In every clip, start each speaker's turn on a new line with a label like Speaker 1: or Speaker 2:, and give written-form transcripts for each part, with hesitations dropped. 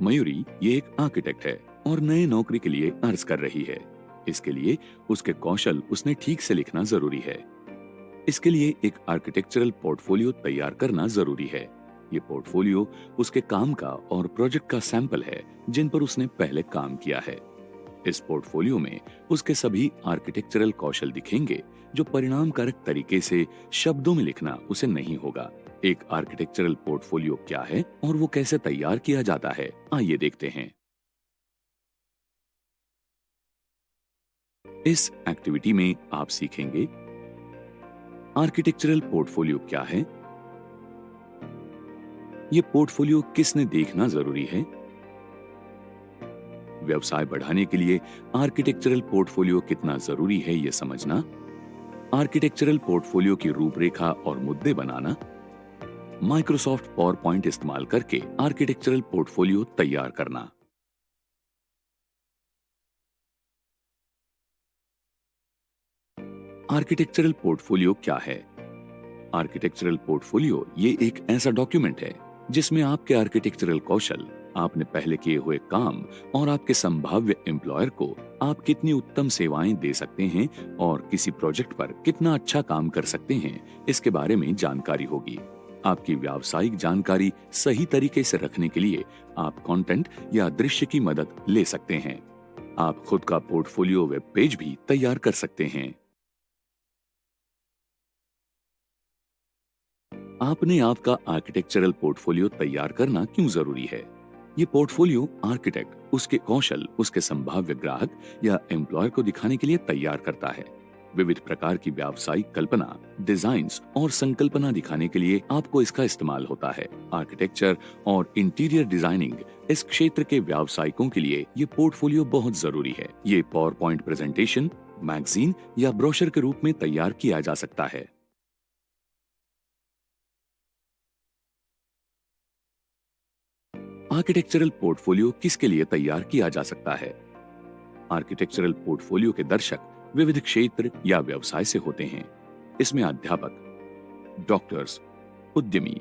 Speaker 1: मयूरी ये एक आर्किटेक्ट है और नए नौकरी के लिए अर्ज कर रही है। इसके लिए उसके कौशल उसने ठीक से लिखना जरूरी है। इसके लिए एक आर्किटेक्चरल पोर्टफोलियो तैयार करना जरूरी है। ये पोर्टफोलियो उसके काम का और प्रोजेक्ट का सैंपल है जिन पर उसने पहले काम किया है। इस पोर्टफोलियो में उसके सभी आर्किटेक्चरल कौशल दिखेंगे जो परिणामकारक तरीके से शब्दों में लिखना उसे नहीं होगा। एक आर्किटेक्चरल पोर्टफोलियो क्या है और वो कैसे तैयार किया जाता है, आइए देखते हैं। इस एक्टिविटी में आप सीखेंगे आर्किटेक्चरल पोर्टफोलियो क्या है, ये पोर्टफोलियो किसने देखना जरूरी है, व्यवसाय बढ़ाने के लिए आर्किटेक्चरल पोर्टफोलियो कितना जरूरी है ये समझना, आर्किटेक्चरल पोर्टफोलियो की रूपरेखा और मुद्दे बनाना, माइक्रोसॉफ्ट पावर पॉइंट इस्तेमाल करके आर्किटेक्चरल पोर्टफोलियो तैयार करना। आर्किटेक्चरल पोर्टफोलियो क्या है? आर्किटेक्चरल पोर्टफोलियो ये एक ऐसा डॉक्यूमेंट है जिसमें आपके आर्किटेक्चरल कौशल, आपने पहले किए हुए काम और आपके संभाव्य एम्प्लॉयर को आप कितनी उत्तम सेवाएं दे सकते हैं और किसी प्रोजेक्ट पर कितना अच्छा काम कर सकते हैं, इसके बारे में जानकारी होगी। आपकी व्यावसायिक जानकारी सही तरीके से रखने के लिए आप कंटेंट या दृश्य की मदद ले सकते हैं। आप खुद का पोर्टफोलियो वेब पेज भी तैयार कर सकते हैं। आपने आपका आर्किटेक्चरल पोर्टफोलियो तैयार करना क्यों जरूरी है? ये पोर्टफोलियो आर्किटेक्ट उसके कौशल, उसके संभाव्य ग्राहक या एम्प्लॉयर को दिखाने के लिए तैयार करता है। विविध प्रकार की व्यावसायिक कल्पना, डिजाइन्स और संकल्पना दिखाने के लिए आपको इसका इस्तेमाल होता है। आर्किटेक्चर और इंटीरियर डिजाइनिंग इस क्षेत्र के व्यावसायिकों के लिए ये पोर्टफोलियो बहुत जरूरी है। ये पावर पॉइंट प्रेजेंटेशन, मैगजीन या ब्रोशर के रूप में तैयार किया जा सकता है। आर्किटेक्चरल पोर्टफोलियो किसके लिए तैयार किया जा सकता है? आर्किटेक्चरल पोर्टफोलियो के दर्शक विविध क्षेत्र या व्यवसाय से होते हैं। इसमें अध्यापक, डॉक्टर्स, उद्यमी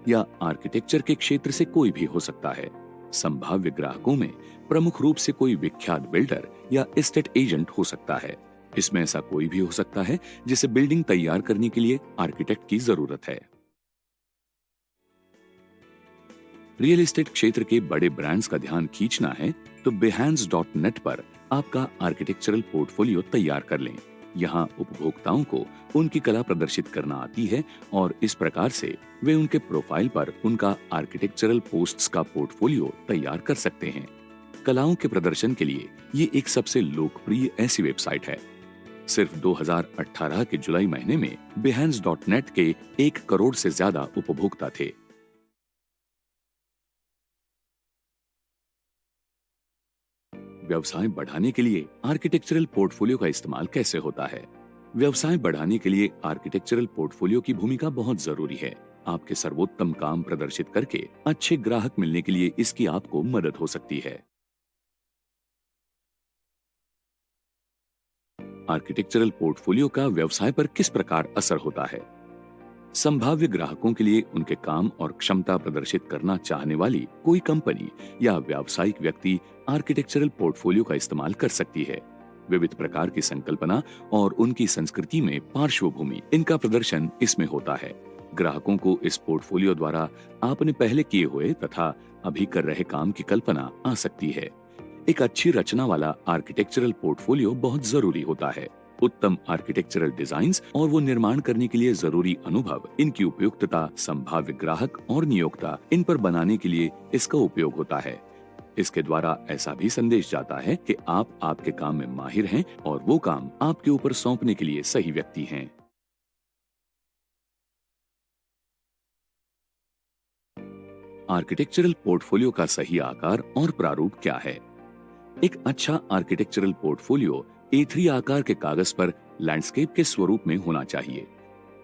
Speaker 1: या आर्किटेक्चर के क्षेत्र से कोई भी हो सकता है। संभाव्य ग्राहकों में प्रमुख रूप से कोई विख्यात बिल्डर या एस्टेट एजेंट हो सकता है। इसमें ऐसा कोई भी हो सकता है जिसे बिल्डिंग तैयार करने के लिए आर्किटेक्ट की जरूरत है। रियल एस्टेट क्षेत्र के बड़े ब्रांड्स का ध्यान खींचना है तो behance.net पर आपका आर्किटेक्चरल पोर्टफोलियो तैयार कर लें। यहाँ उपभोक्ताओं को उनकी कला प्रदर्शित करना आती है और इस प्रकार से वे उनके प्रोफाइल पर उनका आर्किटेक्चरल पोस्ट्स का पोर्टफोलियो तैयार कर सकते हैं। कलाओं के प्रदर्शन के लिए ये एक सबसे लोकप्रिय ऐसी वेबसाइट है। सिर्फ 2018 के जुलाई महीने में behance.net के 1 करोड़ से ज्यादा उपभोक्ता थे। व्यवसाय बढ़ाने के लिए आर्किटेक्चरल पोर्टफोलियो का इस्तेमाल कैसे होता है? व्यवसाय बढ़ाने के लिए आर्किटेक्चरल पोर्टफोलियो की भूमिका बहुत जरूरी है। आपके सर्वोत्तम काम प्रदर्शित करके अच्छे ग्राहक मिलने के लिए इसकी आपको मदद हो सकती है। आर्किटेक्चरल पोर्टफोलियो का व्यवसाय पर किस प्रकार असर होता है? संभाव्य ग्राहकों के लिए उनके काम और क्षमता प्रदर्शित करना चाहने वाली कोई कंपनी या व्यावसायिक व्यक्ति आर्किटेक्चरल पोर्टफोलियो का इस्तेमाल कर सकती है। विविध प्रकार की संकल्पना और उनकी संस्कृति में पार्श्वभूमि, इनका प्रदर्शन इसमें होता है। ग्राहकों को इस पोर्टफोलियो द्वारा आपने पहले किए हुए तथा अभी कर रहे काम की कल्पना आ सकती है। एक अच्छी रचना वाला आर्किटेक्चरल पोर्टफोलियो बहुत जरूरी होता है। उत्तम आर्किटेक्चरल डिजाइन्स और वो निर्माण करने के लिए जरूरी अनुभव, इनकी उपयुक्तता, संभाव्य ग्राहक और नियोक्ता, इन पर बनाने के लिए इसका उपयोग होता है। इसके द्वारा ऐसा भी संदेश जाता है कि आप आपके काम में माहिर हैं और वो काम आपके ऊपर सौंपने के लिए सही व्यक्ति हैं। आर्किटेक्चरल पोर्टफोलियो का सही आकार और प्रारूप क्या है? एक अच्छा आर्किटेक्चरल पोर्टफोलियो A3 आकार के कागज पर लैंडस्केप के स्वरूप में होना चाहिए।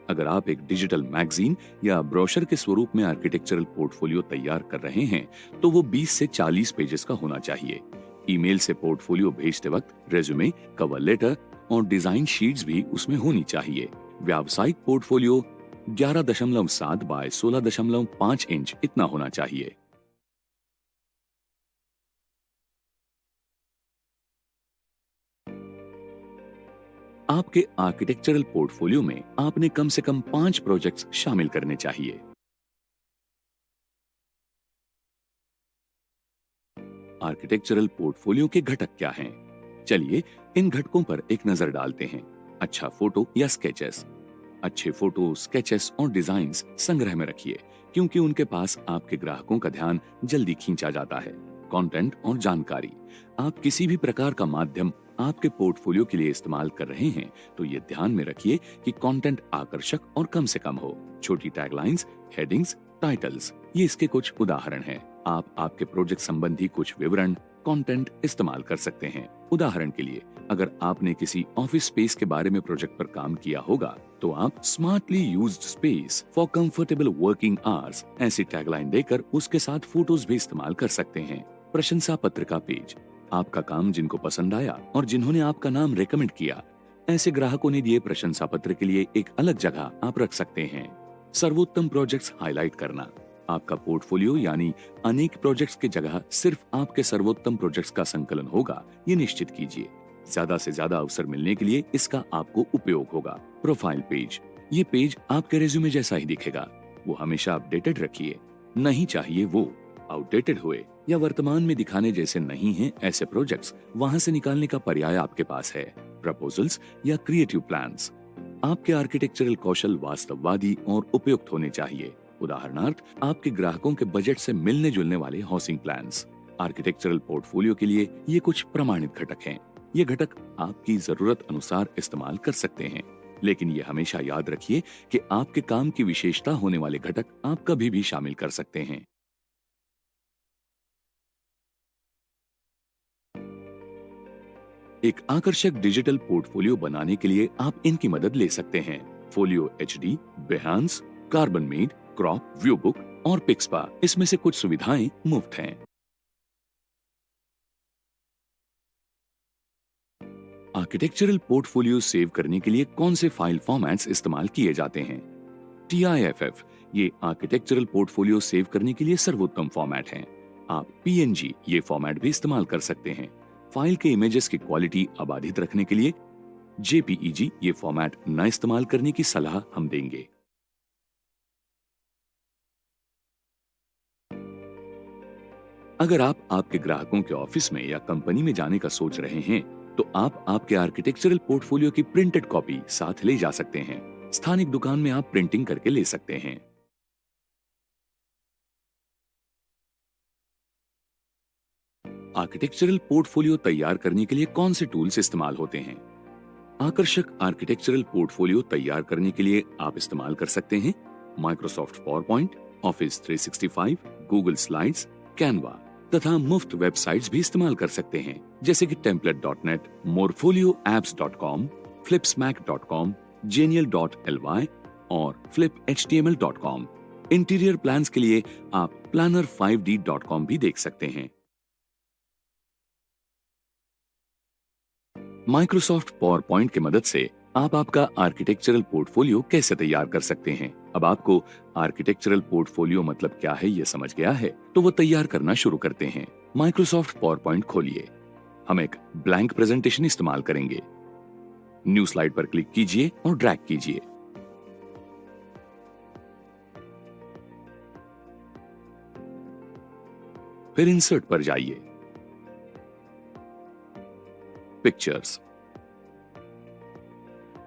Speaker 1: अगर आप एक डिजिटल मैगजीन या ब्रोशर के स्वरूप में आर्किटेक्चरल पोर्टफोलियो तैयार कर रहे हैं तो वो 20 से 40 पेजेस का होना चाहिए। ईमेल से पोर्टफोलियो भेजते वक्त रेज्यूमे, कवर लेटर और डिजाइन शीट्स भी उसमें होनी चाहिए। व्यावसायिक पोर्टफोलियो 11.7 बाय 16.5 इंच इतना होना चाहिए। आपके आर्किटेक्चरल पोर्टफोलियो में आपने कम से कम 5 प्रोजेक्ट्स शामिल करने चाहिए। आर्किटेक्चरल पोर्टफोलियो के घटक क्या हैं? चलिए इन घटकों पर एक नजर डालते हैं। अच्छा फोटो या स्केचेस। अच्छे फोटो, स्केचेस और डिजाइन्स संग्रह में रखिए, क्योंकि उनके पास आपके ग्राहकों का ध्यान जल्दी खींचा जाता है। कंटेंट और जानकारी। आप किसी भी प्रकार का माध्यम आपके पोर्टफोलियो के लिए इस्तेमाल कर रहे हैं, तो ये ध्यान में रखिए कि कंटेंट आकर्षक और कम से कम हो। छोटी टैगलाइंस, हेडिंग्स, टाइटल्स, ये इसके कुछ उदाहरण हैं। आप आपके प्रोजेक्ट संबंधी कुछ विवरण, कंटेंट इस्तेमाल कर सकते हैं। उदाहरण के लिए, अगर आपने किसी ऑफिस स्पेस के बारे में प्रोजेक्ट पर काम किया होगा, तो आप smartly used space for comfortable working hours ऐसी टैगलाइन देकर उसके साथ फोटोज भी इस्तेमाल कर सकते हैं। प्रशंसा पत्र का पेज। आपका काम जिनको पसंद आया और जिन्होंने आपका नाम रेकमेंड किया, ऐसे ग्राहकों ने दिए प्रशंसा पत्र के लिए एक अलग जगह आप रख सकते हैं। सर्वोत्तम प्रोजेक्ट्स हाईलाइट करना। आपका पोर्टफोलियो यानी अनेक प्रोजेक्ट्स की जगह सिर्फ आपके सर्वोत्तम प्रोजेक्ट्स का संकलन होगा, ये निश्चित कीजिए। ज्यादा से ज्यादा अवसर मिलने के लिए इसका आपको उपयोग होगा। Profile page. ये पेज आपके रिज्यूमे जैसा ही दिखेगा। वो हमेशा अपडेटेड रखिए। नहीं चाहिए वो आउटडेटेड हुए या वर्तमान में दिखाने जैसे नहीं हैं, ऐसे प्रोजेक्ट्स वहां से निकालने का पर्याय आपके पास है। प्रपोजल्स या क्रिएटिव प्लान्स। आपके आर्किटेक्चरल कौशल वास्तववादी और उपयुक्त होने चाहिए। उदाहरणार्थ, आपके ग्राहकों के बजट से मिलने जुलने वाले हाउसिंग प्लान्स। आर्किटेक्चरल पोर्टफोलियो के लिए ये कुछ प्रमाणित घटक हैं। ये घटक आपकी जरूरत अनुसार इस्तेमाल कर सकते हैं, लेकिन ये हमेशा याद रखिए कि आपके काम की विशेषता होने वाले घटक आप कभी भी शामिल कर सकते हैं। एक आकर्षक डिजिटल पोर्टफोलियो बनाने के लिए आप इनकी मदद ले सकते हैं। Folio HD, Behance, Carbonmade, Crop, Viewbook और पिक्सपा। इसमें से कुछ सुविधाएं मुफ्त हैं। आर्किटेक्चरल पोर्टफोलियो सेव करने के लिए कौन से फाइल फॉर्मेट्स इस्तेमाल किए जाते हैं? TIFF, ये आर्किटेक्चरल पोर्टफोलियो सेव करने के लिए सर्वोत्तम फॉर्मेट है। आप PNG ये फॉर्मेट भी इस्तेमाल कर सकते हैं। फाइल के इमेजेस की क्वालिटी अबाधित रखने के लिए JPEG ये फॉर्मेट न इस्तेमाल करने की सलाह हम देंगे। अगर आप आपके ग्राहकों के ऑफिस में या कंपनी में जाने का सोच रहे हैं, तो आप आपके आर्किटेक्चरल पोर्टफोलियो की प्रिंटेड कॉपी साथ ले जा सकते हैं। स्थानिक दुकान में आप प्रिंटिंग करके ले सकते हैं। आर्किटेक्चरल पोर्टफोलियो तैयार करने के लिए कौन से टूल्स इस्तेमाल होते हैं? आकर्षक आर्किटेक्चरल पोर्टफोलियो तैयार करने के लिए आप इस्तेमाल कर सकते हैं Microsoft PowerPoint, office 365, Google slides, Canva तथा मुफ्त वेबसाइट्स भी इस्तेमाल कर सकते हैं, जैसे कि template.net, morfolioapps.com, flipsmac.com, genial.ly और fliphtml.com। इंटीरियर प्लान्स के लिए आप planner5d.com भी देख सकते हैं। माइक्रोसॉफ्ट पावरपॉइंट की मदद से आप आपका आर्किटेक्चरल पोर्टफोलियो कैसे तैयार कर सकते हैं। अब आपको आर्किटेक्चरल पोर्टफोलियो मतलब क्या है ये समझ गया है, तो वो तैयार करना शुरू करते हैं। माइक्रोसॉफ्ट पावरपॉइंट खोलिए। हम एक ब्लैंक प्रेजेंटेशन इस्तेमाल करेंगे। न्यू स्लाइड पर क्लिक कीजिए और ड्रैग कीजिए। फिर इंसर्ट पर जाइए। पिक्चर्स।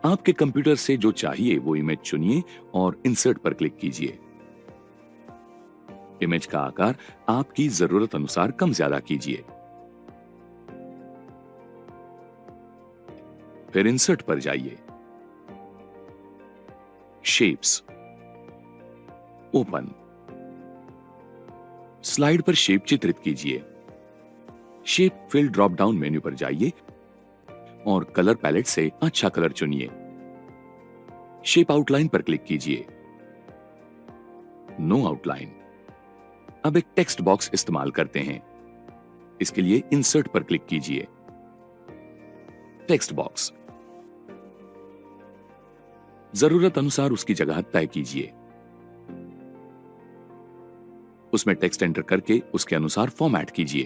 Speaker 1: आपके कंप्यूटर से जो चाहिए वो इमेज चुनिए और इंसर्ट पर क्लिक कीजिए। इमेज का आकार आपकी जरूरत अनुसार कम ज्यादा कीजिए। फिर इंसर्ट पर जाइए। Shapes, open. स्लाइड पर शेप चित्रित कीजिए। Shape fill drop down menu पर जाइए और कलर पैलेट से अच्छा कलर चुनिए। शेप आउटलाइन पर क्लिक कीजिए। No outline. अब एक टेक्स्ट बॉक्स इस्तेमाल करते हैं। इसके लिए इंसर्ट पर क्लिक कीजिए। Text box. जरूरत अनुसार उसकी जगह तय कीजिए। उसमें टेक्स्ट एंटर करके उसके अनुसार फॉर्मेट कीजिए।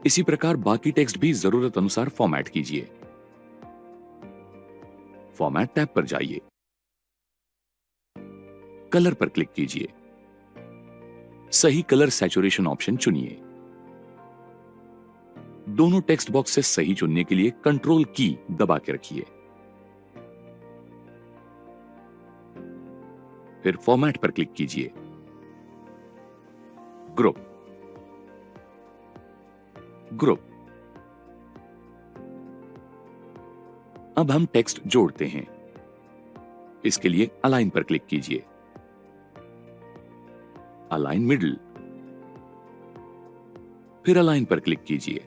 Speaker 1: इसी प्रकार बाकी टेक्स्ट भी जरूरत अनुसार फॉर्मेट कीजिए। फॉर्मेट टैब पर जाइए, कलर पर क्लिक कीजिए, सही कलर सैचुरेशन ऑप्शन चुनिए। दोनों टेक्स्ट बॉक्स से सही चुनने के लिए कंट्रोल की दबा के रखिए। फिर फॉर्मेट पर क्लिक कीजिए, ग्रुप, ग्रुप। अब हम टेक्स्ट जोड़ते हैं। इसके लिए अलाइन पर क्लिक कीजिए, अलाइन मिडल, फिर अलाइन पर क्लिक कीजिए,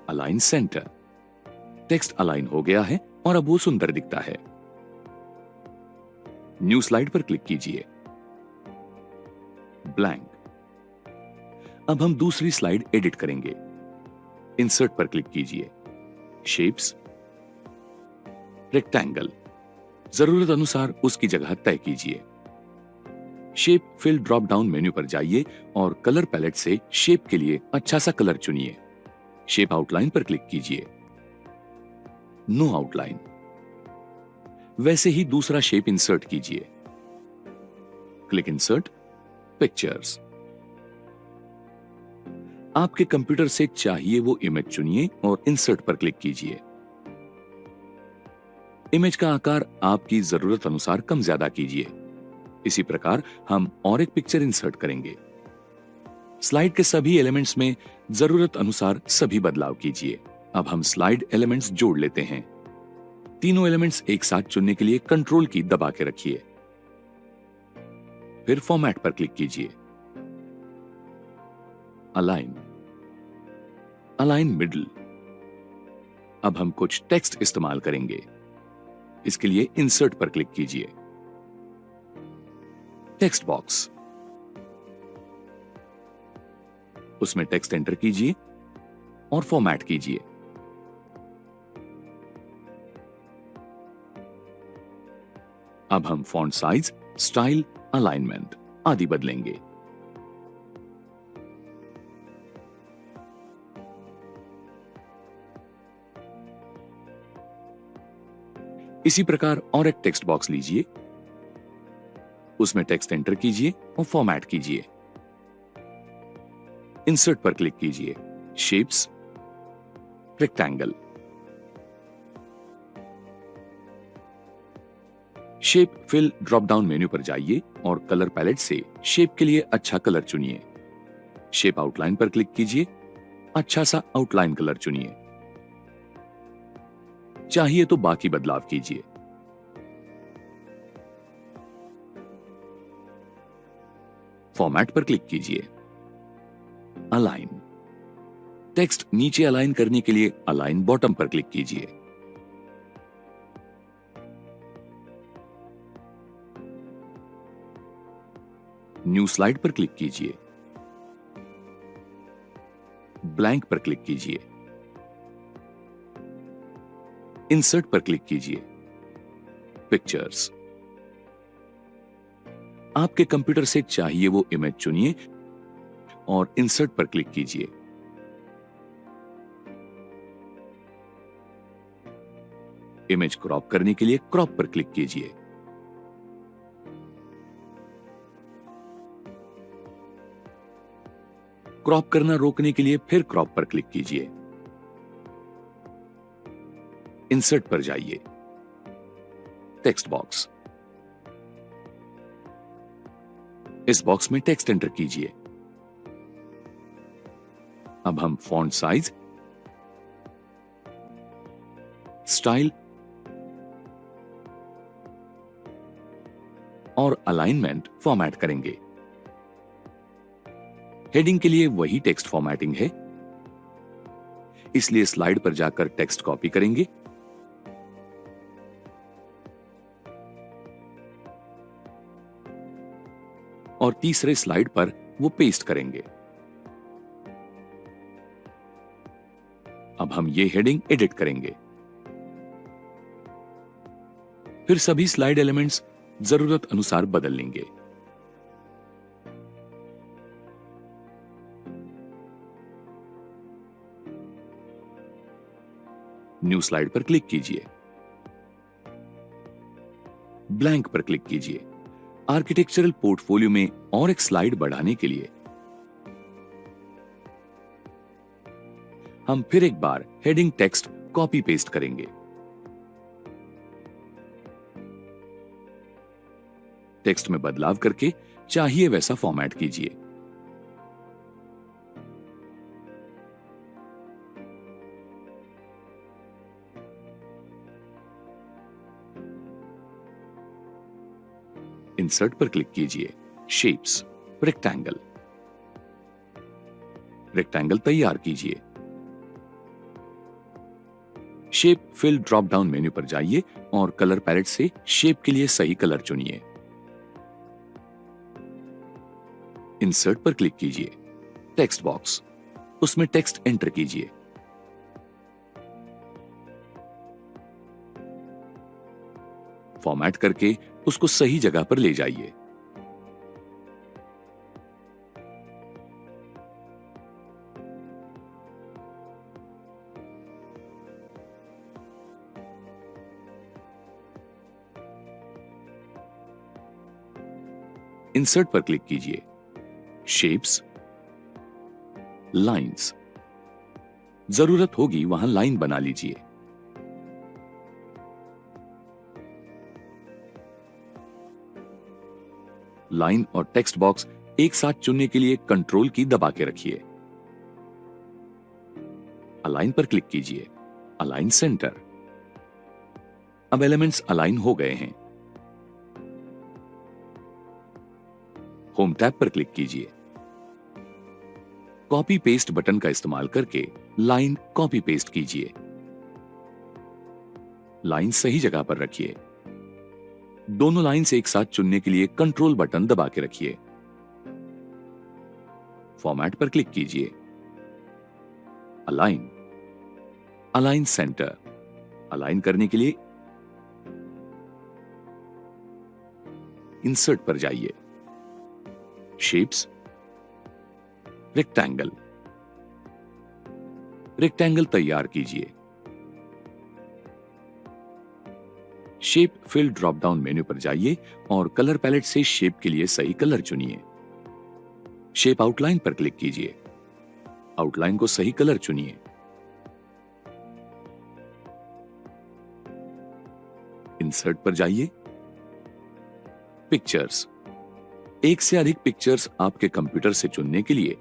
Speaker 1: अलाइन सेंटर। टेक्स्ट अलाइन हो गया है और अब वो सुंदर दिखता है। न्यू स्लाइड पर क्लिक कीजिए, ब्लैंक। अब हम दूसरी स्लाइड एडिट करेंगे। इंसर्ट पर क्लिक कीजिए, शेप्स, रेक्टेंगल। जरूरत अनुसार उसकी जगह तय कीजिए। Shape fill drop down menu पर जाइए और कलर पैलेट से शेप के लिए अच्छा सा कलर चुनिए। शेप आउटलाइन पर क्लिक कीजिए, नो आउटलाइन। वैसे ही दूसरा शेप इंसर्ट कीजिए, क्लिक इंसर्ट, पिक्चर्स। आपके कंप्यूटर से चाहिए वो इमेज चुनिए और इंसर्ट पर क्लिक कीजिए। इमेज का आकार आपकी जरूरत अनुसार कम ज्यादा कीजिए। इसी प्रकार हम और एक पिक्चर इंसर्ट करेंगे। स्लाइड के सभी एलिमेंट्स में जरूरत अनुसार सभी बदलाव कीजिए। अब हम स्लाइड एलिमेंट्स जोड़ लेते हैं। तीनों एलिमेंट्स एक साथ चुनने के लिए कंट्रोल की दबा के रखिए, फिर फॉर्मेट पर क्लिक कीजिए, अलाइन, अलाइन मिडल। अब हम कुछ टेक्स्ट इस्तेमाल करेंगे। इसके लिए इंसर्ट पर क्लिक कीजिए, टेक्स्ट बॉक्स, उसमें टेक्स्ट एंटर कीजिए और फॉर्मेट कीजिए। अब हम फॉन्ट साइज, स्टाइल, अलाइनमेंट आदि बदलेंगे। इसी प्रकार और एक टेक्स्ट बॉक्स लीजिए, उसमें टेक्स्ट एंटर कीजिए और फॉर्मेट कीजिए। इंसर्ट पर क्लिक कीजिए, shapes, rectangle. Shape fill drop down menu पर जाइए और कलर पैलेट से शेप के लिए अच्छा कलर चुनिए। शेप आउटलाइन पर क्लिक कीजिए, अच्छा सा आउटलाइन कलर चुनिए। चाहिए तो बाकी बदलाव कीजिए। फॉर्मेट पर क्लिक कीजिए, अलाइन। टेक्स्ट नीचे अलाइन करने के लिए अलाइन बॉटम पर क्लिक कीजिए। न्यू स्लाइड पर क्लिक कीजिए, ब्लैंक पर क्लिक कीजिए, इंसर्ट पर क्लिक कीजिए, पिक्चर्स। आपके कंप्यूटर से चाहिए वो इमेज चुनिए और इंसर्ट पर क्लिक कीजिए। इमेज क्रॉप करने के लिए क्रॉप पर क्लिक कीजिए। क्रॉप करना रोकने के लिए फिर क्रॉप पर क्लिक कीजिए। इंसर्ट पर जाइए, टेक्स्ट बॉक्स। इस बॉक्स में टेक्स्ट एंटर कीजिए। अब हम फॉन्ट साइज, स्टाइल और अलाइनमेंट फॉर्मेट करेंगे। हेडिंग के लिए वही टेक्स्ट फॉर्मेटिंग है, इसलिए स्लाइड पर जाकर टेक्स्ट कॉपी करेंगे और तीसरे स्लाइड पर वो पेस्ट करेंगे। अब हम ये हेडिंग एडिट करेंगे। फिर सभी स्लाइड एलिमेंट्स जरूरत अनुसार बदल लेंगे। न्यू स्लाइड पर क्लिक कीजिए। ब्लैंक पर क्लिक कीजिए। आर्किटेक्चरल पोर्टफोलियो में और एक स्लाइड बढ़ाने के लिए हम फिर एक बार हेडिंग टेक्स्ट कॉपी पेस्ट करेंगे। टेक्स्ट में बदलाव करके चाहिए वैसा फॉर्मेट कीजिए। इंसर्ट पर क्लिक कीजिए। Shapes, rectangle. रेक्टेंगल तैयार कीजिए। Shape fill drop down menu पर जाइए और कलर पैलेट से शेप के लिए सही कलर चुनिए। इंसर्ट पर क्लिक कीजिए। टेक्स्ट बॉक्स, उसमें टेक्स्ट एंटर कीजिए। फॉर्मेट करके उसको सही जगह पर ले जाइए। इंसर्ट पर क्लिक कीजिए। Shapes, lines. जरूरत होगी वहां लाइन बना लीजिए। लाइन और टेक्स्ट बॉक्स एक साथ चुनने के लिए कंट्रोल की दबा के रखिए। अलाइन पर क्लिक कीजिए। Align centre. अब एलिमेंट्स अलाइन हो गए हैं। होम टैब पर क्लिक कीजिए। कॉपी पेस्ट बटन का इस्तेमाल करके लाइन कॉपी पेस्ट कीजिए। लाइन सही जगह पर रखिए। दोनों लाइंस एक साथ चुनने के लिए कंट्रोल बटन दबा के रखिए। फॉर्मेट पर क्लिक कीजिए। Align, align centre. अलाइन करने के लिए इंसर्ट पर जाइए। Shapes, rectangle. रेक्टेंगल तैयार कीजिए। Shape fill drop down menu पर जाइए और कलर पैलेट से शेप के लिए सही कलर चुनिए। शेप आउटलाइन पर क्लिक कीजिए। आउटलाइन को सही कलर चुनिए। इंसर्ट पर जाइए। पिक्चर्स। एक से अधिक पिक्चर्स आपके कंप्यूटर से चुनने के लिए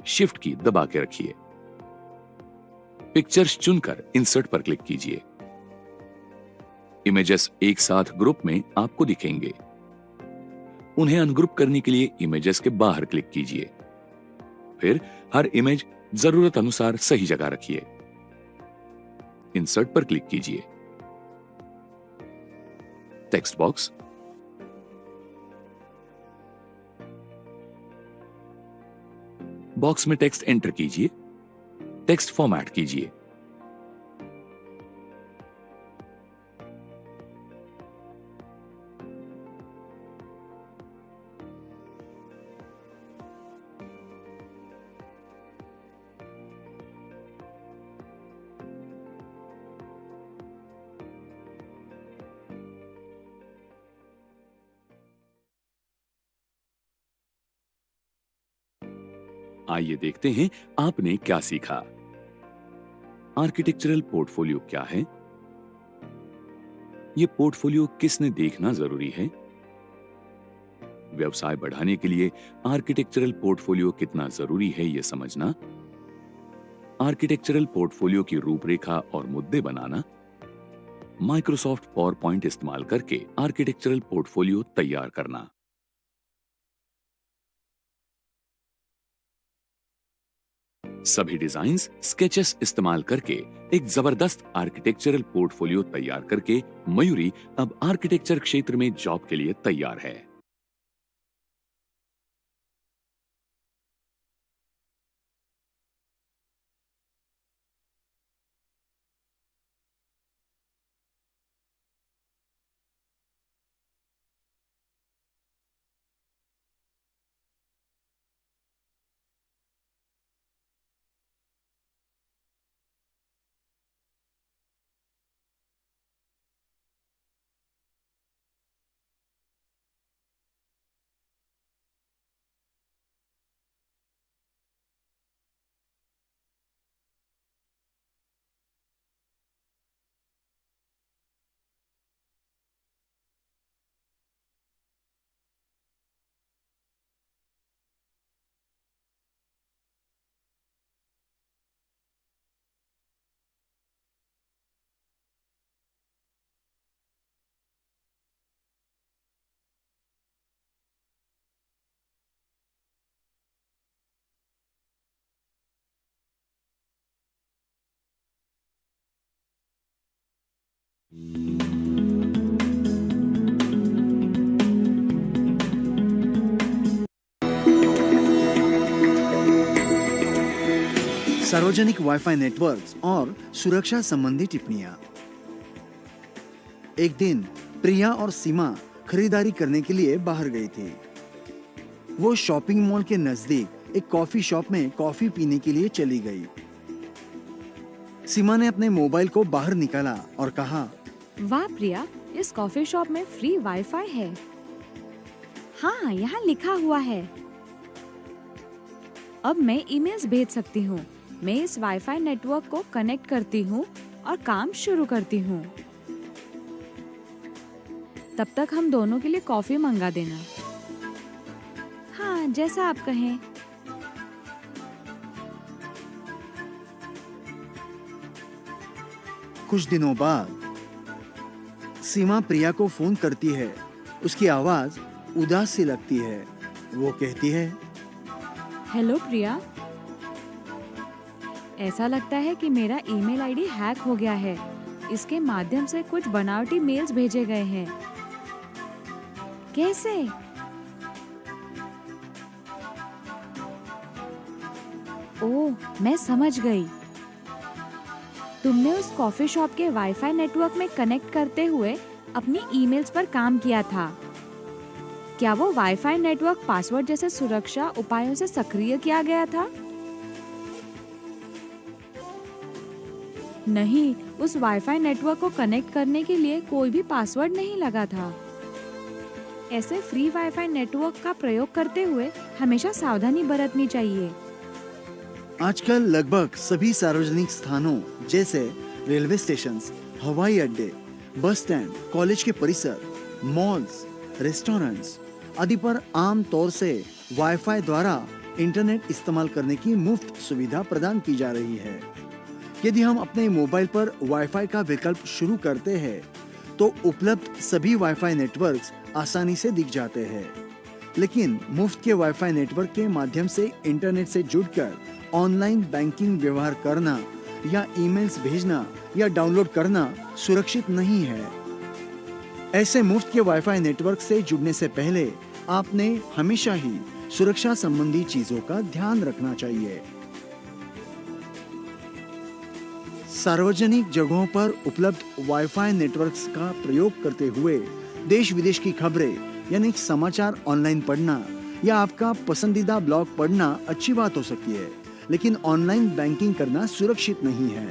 Speaker 1: शिफ्ट की दबा के रखिए। पिक्चर्स चुनकर इंसर्ट पर क्लिक कीजिए। इमेजेस एक साथ ग्रुप में आपको दिखेंगे। उन्हें अनग्रुप करने के लिए इमेजेस के बाहर क्लिक कीजिए। फिर हर इमेज जरूरत अनुसार सही जगह रखिए। इंसर्ट पर क्लिक कीजिए। टेक्स्ट बॉक्स, बॉक्स में टेक्स्ट एंटर कीजिए। टेक्स्ट फॉर्मेट कीजिए। आइए देखते हैं आपने क्या सीखा। आर्किटेक्चरल पोर्टफोलियो क्या है? यह पोर्टफोलियो किसने देखना जरूरी है? व्यवसाय बढ़ाने के लिए आर्किटेक्चरल पोर्टफोलियो कितना जरूरी है यह समझना। आर्किटेक्चरल पोर्टफोलियो की रूपरेखा और मुद्दे बनाना। माइक्रोसॉफ्ट पावर पॉइंट इस्तेमाल करके आर्किटेक्चरल पोर्टफोलियो तैयार करना। सभी डिजाइन्स स्केचेस इस्तेमाल करके एक जबरदस्त आर्किटेक्चरल पोर्टफोलियो तैयार करके मयूरी अब आर्किटेक्चर क्षेत्र में जॉब के लिए तैयार है।
Speaker 2: सार्वजनिक वाईफाई नेटवर्क्स और सुरक्षा संबंधी टिप्पणियां। एक दिन प्रिया और सीमा खरीदारी करने के लिए बाहर गई थी। वो शॉपिंग मॉल के नजदीक एक कॉफी शॉप में कॉफी पीने के लिए चली गई। सीमा ने अपने मोबाइल को बाहर निकाला और कहा,
Speaker 3: वाह प्रिया, इस कॉफी शॉप में फ्री वाईफाई है। हाँ, यहाँ लिखा हुआ है। अब मैं ईमेल्स भेज सकती हूँ। मैं इस वाईफाई नेटवर्क को कनेक्ट करती हूँ और काम शुरू करती हूँ। तब तक हम दोनों के लिए कॉफी मंगा देना। हाँ, जैसा आप कहें।
Speaker 2: कुछ दिनों बाद सीमा प्रिया को फोन करती है। उसकी आवाज उदास सी लगती है। वो कहती है,
Speaker 3: हेलो प्रिया, ऐसा लगता है कि मेरा ईमेल आईडी हैक हो गया है। इसके माध्यम से कुछ बनावटी मेल्स भेजे गए हैं। कैसे? ओह, मैं समझ गई। तुमने उस कॉफी शॉप के वाईफाई नेटवर्क में कनेक्ट करते हुए अपनी ईमेल्स पर काम किया था। क्या वो वाईफाई नेटवर्क पासवर्ड जैसे सुरक्षा उपायों से सक्रिय किया गया था? नहीं, उस वाईफाई नेटवर्क को कनेक्ट करने के लिए कोई भी पासवर्ड नहीं लगा था। ऐसे फ्री वाईफाई नेटवर्क का प्रयोग करते हुए हमेशा सावधानी बरतनी चाहिए।
Speaker 2: आजकल लगभग सभी सार्वजनिक स्थानों जैसे रेलवे स्टेशन, हवाई अड्डे, बस स्टैंड, कॉलेज के परिसर, मॉल्स, रेस्टोरेंट्स आदि पर आम तौर से वाईफाई द्वारा इंटरनेट इस्तेमाल करने की मुफ्त सुविधा प्रदान की जा रही है। यदि हम अपने मोबाइल पर वाईफाई का विकल्प शुरू करते हैं तो उपलब्ध सभी वाईफाई नेटवर्क्स आसानी से दिख जाते हैं। लेकिन मुफ्त के वाईफाई नेटवर्क के माध्यम से इंटरनेट से जुड़कर ऑनलाइन बैंकिंग व्यवहार करना या ईमेल्स भेजना या डाउनलोड करना सुरक्षित नहीं है। ऐसे मुफ्त के वाईफाई नेटवर्क से जुड़ने से पहले आपने हमेशा ही सुरक्षा संबंधी चीजों का ध्यान रखना चाहिए। सार्वजनिक जगहों पर उपलब्ध वाईफाई नेटवर्क्स का प्रयोग करते हुए देश विदेश की खबरें यानी समाचार ऑनलाइन पढ़ना या आपका पसंदीदा ब्लॉग पढ़ना अच्छी बात हो सकती है, लेकिन ऑनलाइन बैंकिंग करना सुरक्षित नहीं है।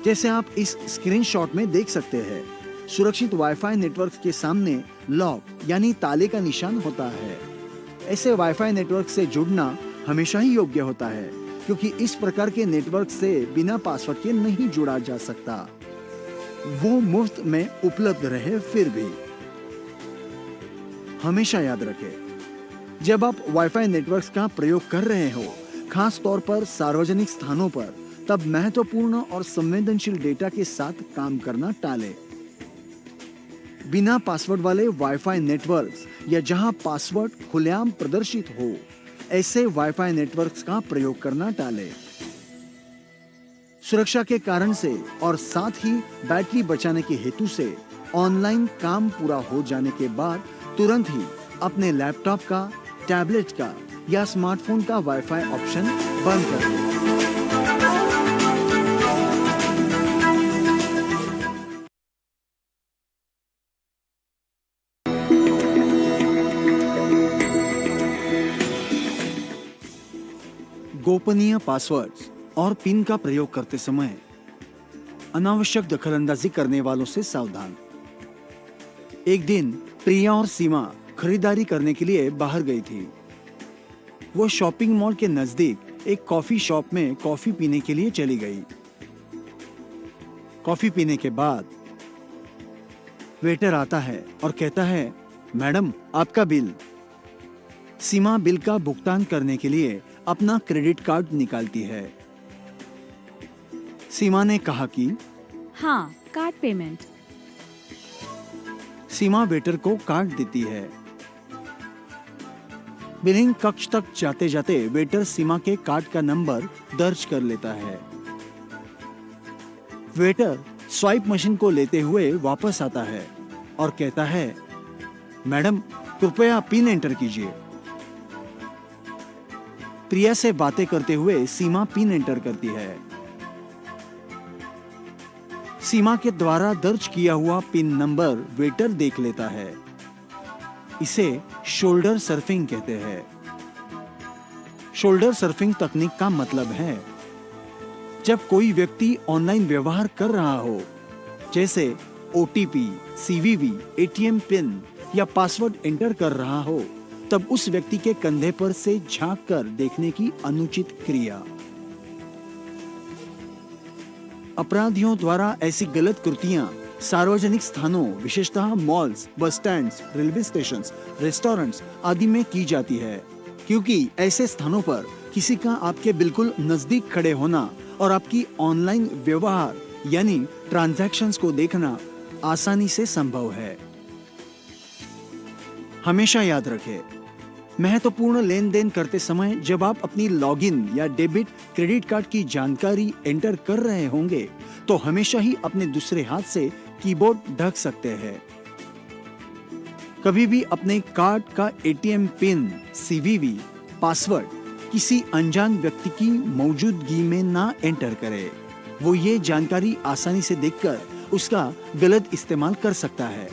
Speaker 2: जैसे आप इस स्क्रीनशॉट में देख सकते हैं, सुरक्षित वाईफाई नेटवर्क के सामने लॉक यानी ताले का निशान होता है। ऐसे वाईफाई नेटवर्क से जुड़ना हमेशा ही योग्य होता है, क्योंकि इस प्रकार के नेटवर्क से बिना पासवर्ड के नहीं जुड़ा जा सकता। वो मुफ्त में उपलब्ध रहे फिर भी। हमेशा याद रखें, जब आप वाईफाई नेटवर्क्स का प्रयोग कर रहे हो, खास तौर पर सार्वजनिक स्थानों पर, तब महत्वपूर्ण और संवेदनशील डेटा के साथ काम करना टालें। बिना पासवर्ड वाले वाईफाई नेटवर्क्स या जहां पासवर्ड खुलेआम प्रदर्शित हो, ऐसे वाईफाई नेटवर्क्स का प्रयोग करना टालें। सुरक्षा के कारण से और साथ ही बैटरी बचाने के हेतु से ऑनलाइन काम पूरा हो जाने के बाद तुरंत ही अपने लैपटॉप का, टैबलेट का या स्मार्टफोन का वाईफाई ऑप्शन बंद कर दें। गोपनीय पासवर्ड्स और पिन का प्रयोग करते समय अनावश्यक दखलंदाजी करने वालों से सावधान। एक दिन प्रिया और सीमा खरीदारी करने के लिए बाहर गई थी। वो शॉपिंग मॉल के नजदीक एक कॉफी शॉप में कॉफी पीने के लिए चली गई। कॉफी पीने के बाद वेटर आता है और कहता है, मैडम आपका बिल। सीमा बिल का भुगतान करने के लिए अपना क्रेडिट कार्ड निकालती है। सीमा ने कहा कि
Speaker 3: हाँ, कार्ड पेमेंट।
Speaker 2: सीमा वेटर को कार्ड देती है। बिलिंग कक्ष तक जाते जाते वेटर सीमा के कार्ड का नंबर दर्ज कर लेता है। वेटर स्वाइप मशीन को लेते हुए वापस आता है और कहता है, मैडम कृपया पिन एंटर कीजिए। प्रिया से बातें करते हुए सीमा पिन एंटर करती है। सीमा के द्वारा दर्ज किया हुआ पिन नंबर वेटर देख लेता है। इसे शोल्डर सर्फिंग कहते हैं। शोल्डर सर्फिंग तकनीक का मतलब है जब कोई व्यक्ति ऑनलाइन व्यवहार कर रहा हो, जैसे ओटीपी, सीवीवी, एटीएम पिन या पासवर्ड एंटर कर रहा हो, तब उस व्यक्ति के कंधे पर से झांक कर देखने की अनुचित क्रिया। अपराधियों द्वारा ऐसी गलत कृतियां सार्वजनिक स्थानों, विशेषतः मॉल्स, बस स्टैंड्स, रेलवे स्टेशंस, रेस्टोरेंट्स आदि में की जाती है, क्योंकि ऐसे स्थानों पर किसी का आपके बिल्कुल नजदीक खड़े होना और आपकी ऑनलाइन व्यवहार यानी ट्रांजैक्शंस को देखना आसानी से संभव है। हमेशा याद रखें, महत्वपूर्ण लेन देन करते समय जब आप अपनी लॉगिन या डेबिट क्रेडिट कार्ड की जानकारी एंटर कर रहे होंगे तो हमेशा ही अपने दूसरे हाथ से कीबोर्ड ढक सकते हैं। कभी भी अपने कार्ड का एटीएम पिन, सीवीवी, पासवर्ड किसी अनजान व्यक्ति की मौजूदगी में ना एंटर करें। वो ये जानकारी आसानी से देखकर उसका गलत इस्तेमाल कर सकता है।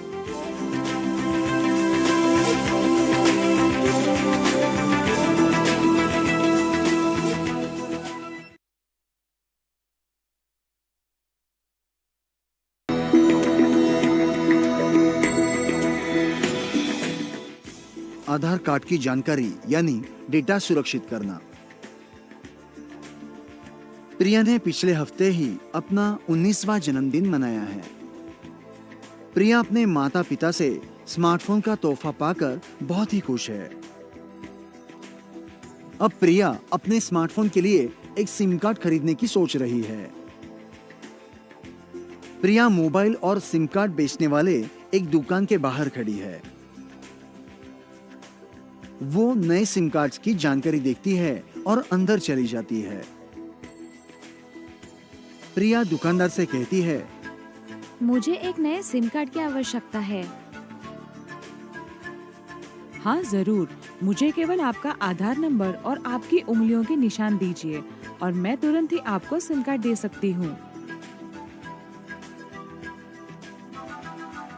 Speaker 2: आधार कार्ड की जानकारी यानी डेटा सुरक्षित करना। प्रिया ने पिछले हफ्ते ही अपना 19वां जन्मदिन मनाया है। प्रिया अपने माता पिता से स्मार्टफोन का तोहफा पाकर बहुत ही खुश है। अब प्रिया अपने स्मार्टफोन के लिए एक सिम कार्ड खरीदने की सोच रही है। प्रिया मोबाइल और सिम कार्ड बेचने वाले एक दुकान के बाहर खड़ी है। वो नए सिम कार्ड्स की जानकारी देखती है और अंदर चली जाती है। प्रिया दुकानदार से कहती है,
Speaker 3: मुझे एक नए सिम कार्ड की आवश्यकता है।
Speaker 4: हाँ जरूर, मुझे केवल आपका आधार नंबर और आपकी उंगलियों के निशान दीजिए और मैं तुरंत ही आपको सिम कार्ड दे सकती हूँ।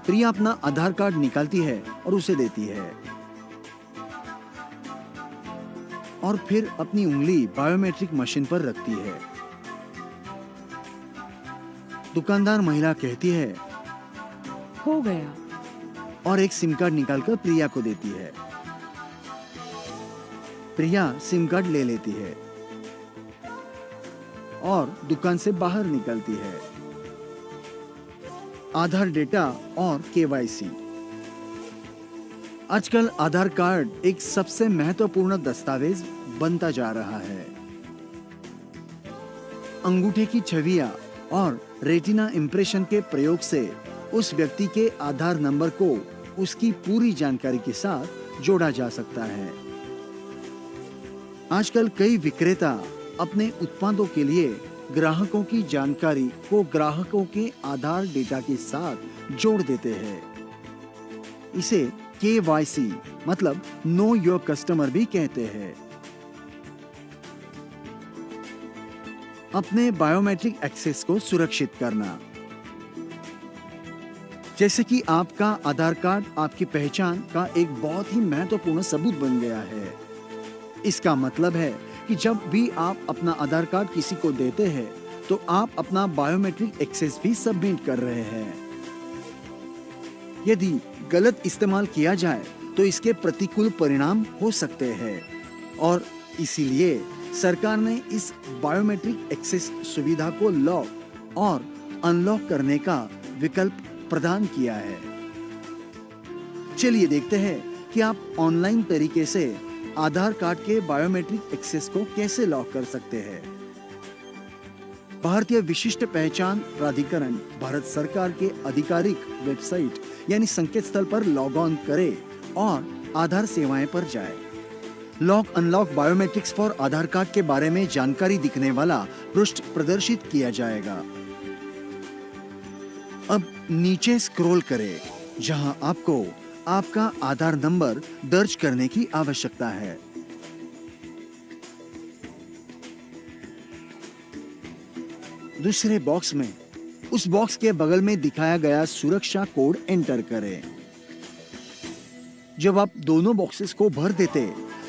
Speaker 2: प्रिया अपना आधार कार्ड निकालती है और उसे देती है और फिर अपनी उंगली बायोमेट्रिक मशीन पर रखती है। दुकानदार महिला कहती है,
Speaker 4: हो गया।
Speaker 2: और एक सिम कार्ड निकालकर प्रिया को देती है। प्रिया सिम कार्ड ले लेती है और दुकान से बाहर निकलती है। आधार डेटा और केवाईसी। आजकल आधार कार्ड एक सबसे महत्वपूर्ण दस्तावेज बनता जा रहा है। अंगूठे की छवियां और रेटिना इंप्रेशन के प्रयोग से उस व्यक्ति के आधार नंबर को उसकी पूरी जानकारी के साथ जोड़ा जा सकता है। आजकल कई विक्रेता अपने उत्पादों के लिए ग्राहकों की जानकारी को ग्राहकों के आधार डेटा के साथ जोड़ देते हैं। इसे केवाईसी मतलब नो योर कस्टमर भी कहते हैं। अपने बायोमेट्रिक एक्सेस को सुरक्षित करना, जैसे कि आपका आधार कार्ड आपकी पहचान का एक बहुत ही महत्वपूर्ण सबूत बन गया है। इसका मतलब है कि जब भी आप अपना आधार कार्ड किसी को देते हैं तो आप अपना बायोमेट्रिक एक्सेस भी सबमिट कर रहे हैं। यदि गलत इस्तेमाल किया जाए तो इसके प्रतिकूल परिणाम हो सकते हैं और इसीलिए सरकार ने इस बायोमेट्रिक एक्सेस सुविधा को लॉक और अनलॉक करने का विकल्प प्रदान किया है। चलिए देखते हैं कि आप ऑनलाइन तरीके से आधार कार्ड के बायोमेट्रिक एक्सेस को कैसे लॉक कर सकते हैं। भारतीय विशिष्ट पहचान प्राधिकरण भारत सरकार के आधिकारिक वेबसाइट यानी संकेत स्थल पर लॉग ऑन करें और आधार सेवाएं पर जाएं। Lock unlock biometrics for Aadhaar card के बारे में जानकारी दिखने वाला पृष्ठ प्रदर्शित किया जाएगा। अब नीचे स्क्रॉल करें जहां आपको आपका आधार नंबर दर्ज करने की आवश्यकता है। दूसरे बॉक्स में उस बॉक्स के बगल में दिखाया गया सुरक्षा कोड एंटर करें। जब आप दोनों बॉक्सेस को भर देते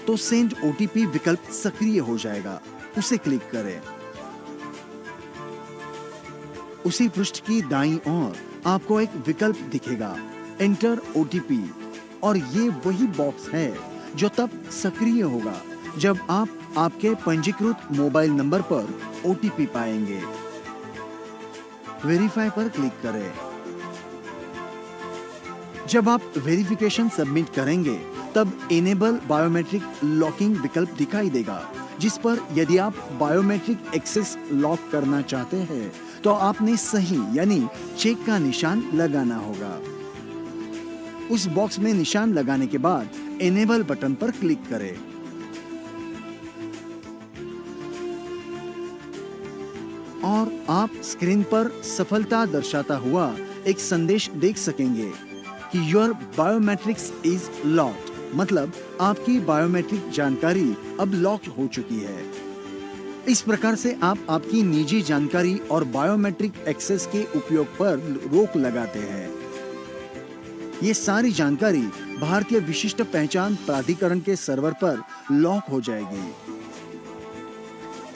Speaker 2: तो सेंड ओटीपी विकल्प सक्रिय हो जाएगा, उसे क्लिक करें। उसी पृष्ठ की दाईं ओर आपको एक विकल्प दिखेगा, एंटर ओटीपी, और ये वही बॉक्स है जो तब सक्रिय होगा जब आप आपके पंजीकृत मोबाइल नंबर पर ओटीपी पाएंगे। वेरीफाई पर क्लिक करें। जब आप वेरिफिकेशन सबमिट करेंगे तब इनेबल बायोमेट्रिक लॉकिंग विकल्प दिखाई देगा, जिस पर यदि आप बायोमेट्रिक एक्सेस लॉक करना चाहते हैं तो आपने सही यानी चेक का निशान लगाना होगा। उस बॉक्स में निशान लगाने के बाद इनेबल बटन पर क्लिक करें। और आप स्क्रीन पर सफलता दर्शाता हुआ एक संदेश देख सकेंगे कि योर बायोमेट्रिक्स इज लॉक्ड, मतलब आपकी बायोमेट्रिक जानकारी अब लॉक हो चुकी है। इस प्रकार से आप आपकी निजी जानकारी और बायोमेट्रिक एक्सेस के उपयोग पर रोक लगाते हैं। ये सारी जानकारी भारतीय विशिष्ट पहचान प्राधिकरण के सर्वर पर लॉक हो जाएगी।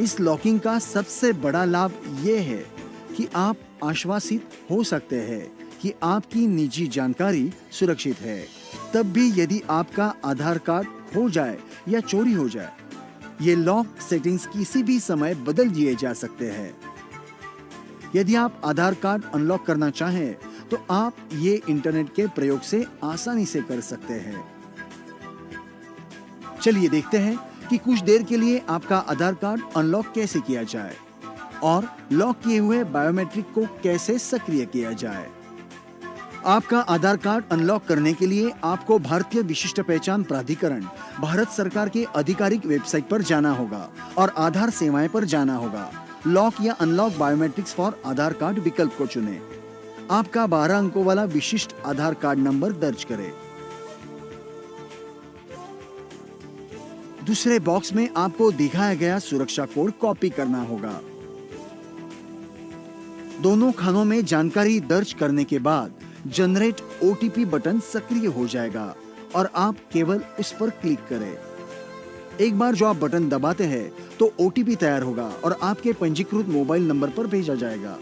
Speaker 2: इस लॉकिंग का सबसे बड़ा लाभ ये है कि आप आश्वासित हो सकते हैं कि आपकी निजी जानकारी सुरक्षित है, तब भी यदि आपका आधार कार्ड खो जाए या चोरी हो जाए। ये लॉक सेटिंग्स किसी भी समय बदल दिए जा सकते हैं। यदि आप आधार कार्ड अनलॉक करना चाहें तो आप ये इंटरनेट के प्रयोग से आसानी से कर सकते हैं। चलिए देखते हैं कि कुछ देर के लिए आपका आधार कार्ड अनलॉक कैसे किया जाए और लॉक किए हुए बायोमेट्रिक को कैसे सक्रिय किया जाए। आपका आधार कार्ड अनलॉक करने के लिए आपको भारतीय विशिष्ट पहचान प्राधिकरण भारत सरकार के आधिकारिक वेबसाइट पर जाना होगा और आधार सेवाएं पर जाना होगा। लॉक या unlock biometrics for Aadhaar card विकल्प को चुनें। आपका 12 अंकों वाला विशिष्ट आधार कार्ड नंबर दर्ज करें। दूसरे बॉक्स में आपको दिखाया गया सुरक्षा कोड कॉपी करना होगा। दोनों खानों में जानकारी दर्ज करने के बाद जनरेट ओटीपी बटन सक्रिय हो जाएगा और आप केवल उस पर क्लिक करें। एक बार जो आप बटन दबाते हैं तो ओटीपी तैयार होगा और आपके पंजीकृत मोबाइल नंबर पर भेजा जाएगा।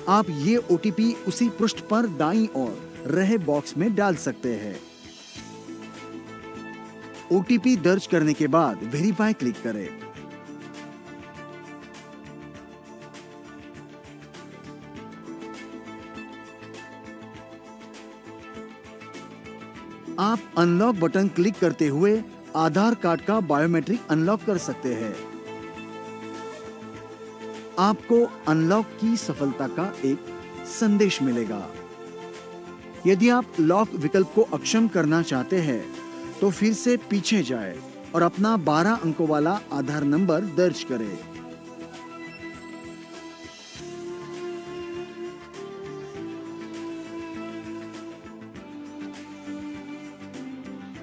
Speaker 2: आप ये ओटीपी उसी पृष्ठ पर दाईं ओर रहे बॉक्स में डाल सकते हैं। ओटीपी दर्ज करने के बाद वेरीफाई क्लिक करें। आप अनलॉक बटन क्लिक करते हुए आधार कार्ड का बायोमेट्रिक अनलॉक कर सकते हैं। आपको अनलॉक की सफलता का एक संदेश मिलेगा। यदि आप लॉक विकल्प को अक्षम करना चाहते हैं तो फिर से पीछे जाएं और अपना 12 अंकों वाला आधार नंबर दर्ज करें।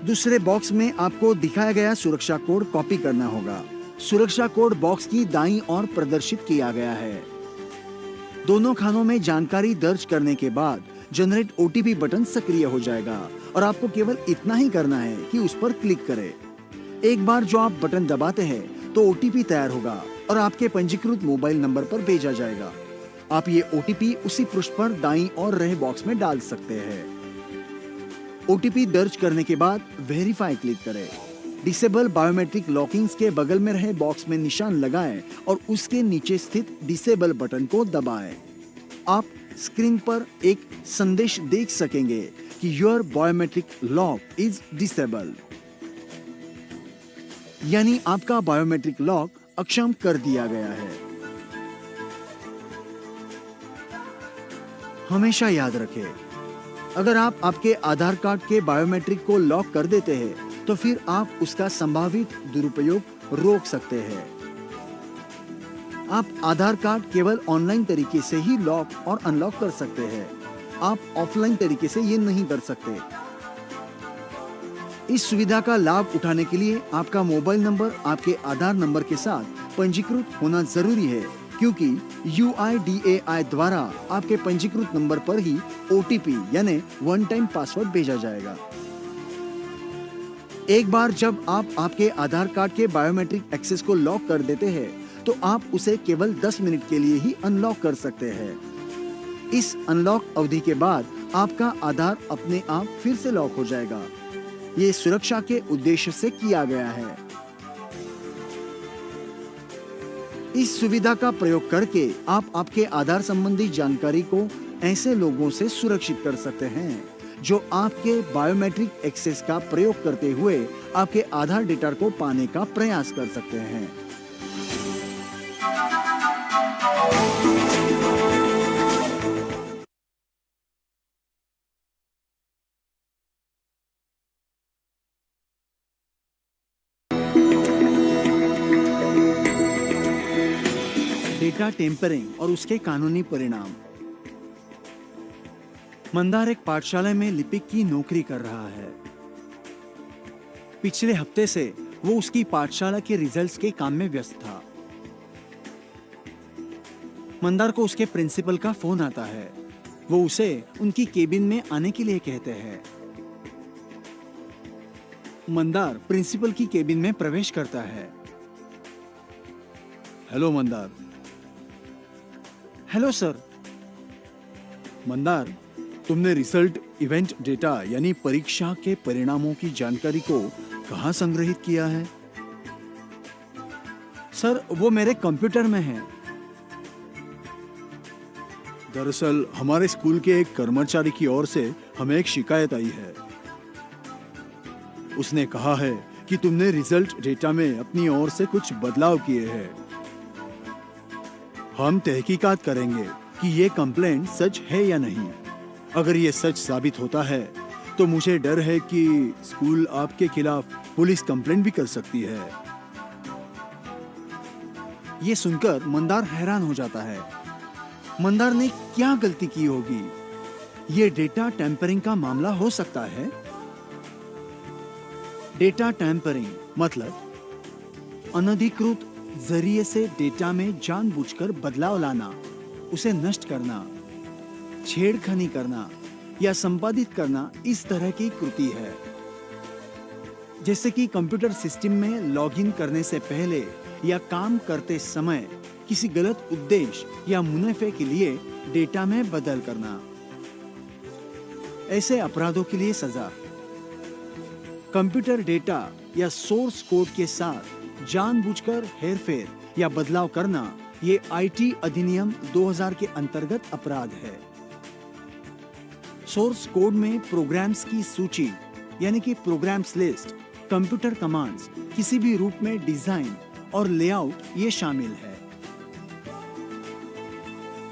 Speaker 2: दूसरे बॉक्स में आपको दिखाया गया सुरक्षा कोड कॉपी करना होगा। सुरक्षा कोड बॉक्स की दाईं ओर प्रदर्शित किया गया है। दोनों खानों में जानकारी दर्ज करने के बाद जनरेट ओटीपी बटन सक्रिय हो जाएगा और आपको केवल इतना ही करना है कि उस पर क्लिक करें। एक बार जो आप बटन दबाते हैं तो ओटीपी तैयार होगा और आपके पंजीकृत मोबाइल नंबर पर भेजा जाएगा। आप ये ओटीपी उसी पृष्ठ पर दाईं ओर रहे बॉक्स में डाल सकते हैं। ओटीपी दर्ज करने के बाद वेरीफाई क्लिक करें। डिसेबल बायोमेट्रिक लॉकिंग्स के बगल में रहे बॉक्स में निशान लगाएं और उसके नीचे स्थित डिसेबल बटन को दबाएं। आप स्क्रीन पर एक संदेश देख सकेंगे कि your biometric lock is disable, यानी आपका बायोमेट्रिक लॉक अक्षम कर दिया गया है। हमेशा याद रखें, अगर आप आपके आधार कार्ड के बायोमेट्रिक को लॉक कर देते हैं तो फिर आप उसका संभावित दुरुपयोग रोक सकते हैं। आप आधार कार्ड केवल ऑनलाइन तरीके से ही लॉक और अनलॉक कर सकते हैं। आप ऑफलाइन तरीके से ये नहीं कर सकते। इस सुविधा का लाभ उठाने के लिए आपका मोबाइल नंबर आपके आधार नंबर के साथ पंजीकृत होना जरूरी है, क्योंकि UIDAI द्वारा आपके पंजीकृत नंबर पर ही OTP यानी वन टाइम पासवर्ड भेजा जाएगा। एक बार जब आप आपके आधार कार्ड के बायोमेट्रिक एक्सेस को लॉक कर देते हैं, तो आप उसे केवल 10 मिनट के लिए ही अनलॉक कर सकते हैं। इस अनलॉक अवधि के बाद आपका आधार अपने आप फिर से लॉक हो जाएगा। ये सुरक्षा के उद्देश्य से किया गया है। इस सुविधा का प्रयोग करके आप आपके आधार संबंधी जानकारी को ऐसे लोगों से सुरक्षित कर सकते हैं जो आपके बायोमेट्रिक एक्सेस का प्रयोग करते हुए आपके आधार डेटा को पाने का प्रयास कर सकते हैं। डेटा टेम्परिंग और उसके कानूनी परिणाम। मंदार एक पाठशाला में लिपिक की नौकरी कर रहा है। पिछले हफ्ते से वो उसकी पाठशाला के रिजल्ट्स के काम में व्यस्त था। मंदार को उसके प्रिंसिपल का फोन आता है। वो उसे उनकी केबिन में आने के लिए कहते हैं। मंदार प्रिंसिपल की केबिन में प्रवेश करता है। Hello Mandar. Hello sir. Mandar, तुमने रिजल्ट इवेंट डेटा यानी परीक्षा के परिणामों की जानकारी को कहां संग्रहित किया है? सर, वो मेरे कंप्यूटर में है। दरअसल हमारे स्कूल के एक कर्मचारी की ओर से हमें एक शिकायत आई है। उसने कहा है कि तुमने रिजल्ट डेटा में अपनी ओर से कुछ बदलाव किए हैं। हम तहकीकात करेंगे कि ये कंप्लेंट सच है या नहीं। अगर ये सच साबित होता है तो मुझे डर है कि स्कूल आपके खिलाफ पुलिस कंप्लेंट भी कर सकती है। ये सुनकर मंदार हैरान हो जाता है। मंदार ने क्या गलती की होगी? ये डेटा टैंपरिंग का मामला हो सकता है। डेटा टैंपरिंग मतलब अनधिकृत जरिए से डेटा में जानबूझकर बदलाव लाना, उसे नष्ट करना, छेड़खानी करना या संपादित करना इस तरह की कृति है। जैसे कि कंप्यूटर सिस्टम में लॉगिन करने से पहले या काम करते समय किसी गलत उद्देश्य या मुनाफे के लिए डेटा में बदल करना। ऐसे अपराधों के लिए सजा कंप्यूटर डेटा या सोर्स कोड के साथ जानबूझकर हेरफेर या बदलाव करना, ये आईटी अधिनियम 2000 के अंतर्गत अपराध है। सोर्स कोड में प्रोग्राम्स की सूची यानी कि प्रोग्राम्स लिस्ट, कंप्यूटर कमांड्स, किसी भी रूप में डिजाइन और लेआउट ये शामिल है।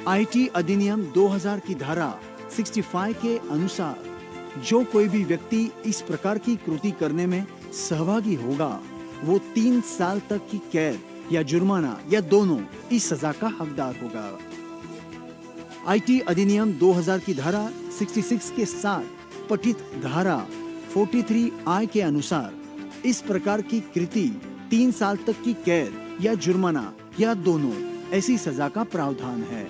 Speaker 2: आईटी अधिनियम 2000 की धारा 65 के अनुसार जो कोई भी व्यक्ति इस प्रकार की कृति करने में सहभागी होगा, वो 3 साल तक की कैद या जुर्माना या दोनों इस सजा का हकदार होगा। आईटी अधिनियम 2000 की धारा 66 के साथ पठित धारा 43I के अनुसार इस प्रकार की कृति 3 साल तक की कैद या जुर्माना या दोनों ऐसी सजा का प्रावधान है।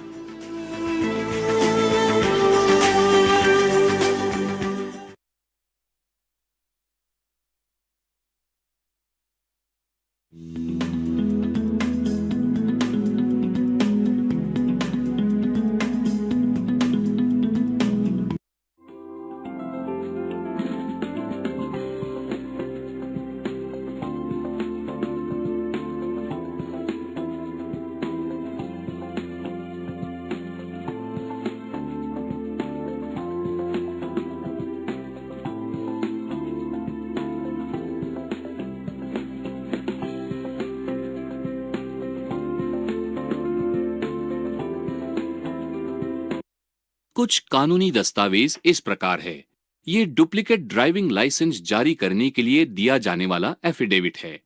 Speaker 1: कुछ कानूनी दस्तावेज इस प्रकार है। ये डुप्लीकेट ड्राइविंग लाइसेंस जारी करने के लिए दिया जाने वाला एफिडेविट है।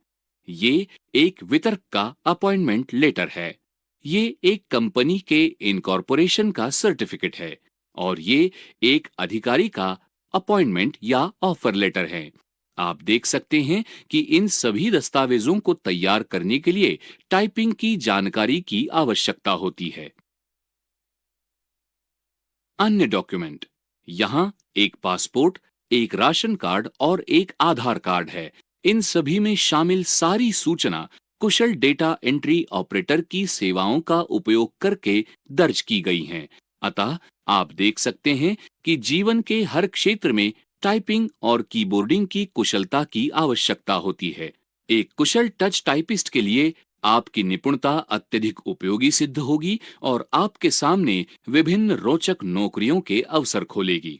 Speaker 1: ये एक वितरक का अपॉइंटमेंट लेटर है। ये एक कंपनी के इनकॉर्पोरेशन का सर्टिफिकेट है और ये एक अधिकारी का अपॉइंटमेंट या ऑफर लेटर है। आप देख सकते हैं कि इन सभी दस्तावेजों को तैयार करने के लिए टाइपिंग की जानकारी की आवश्यकता होती है। अन्य डॉक्यूमेंट, यहाँ एक पासपोर्ट, एक राशन कार्ड और एक आधार कार्ड है। इन सभी में शामिल सारी सूचना कुशल डेटा एंट्री ऑपरेटर की सेवाओं का उपयोग करके दर्ज की गई हैं। अतः आप देख सकते हैं कि जीवन के हर क्षेत्र में टाइपिंग और कीबोर्डिंग की कुशलता की आवश्यकता होती है। एक कुशल टच टाइपिस्ट के लिए आपकी निपुणता अत्यधिक उपयोगी सिद्ध होगी और आपके सामने विभिन्न रोचक नौकरियों के अवसर खोलेगी।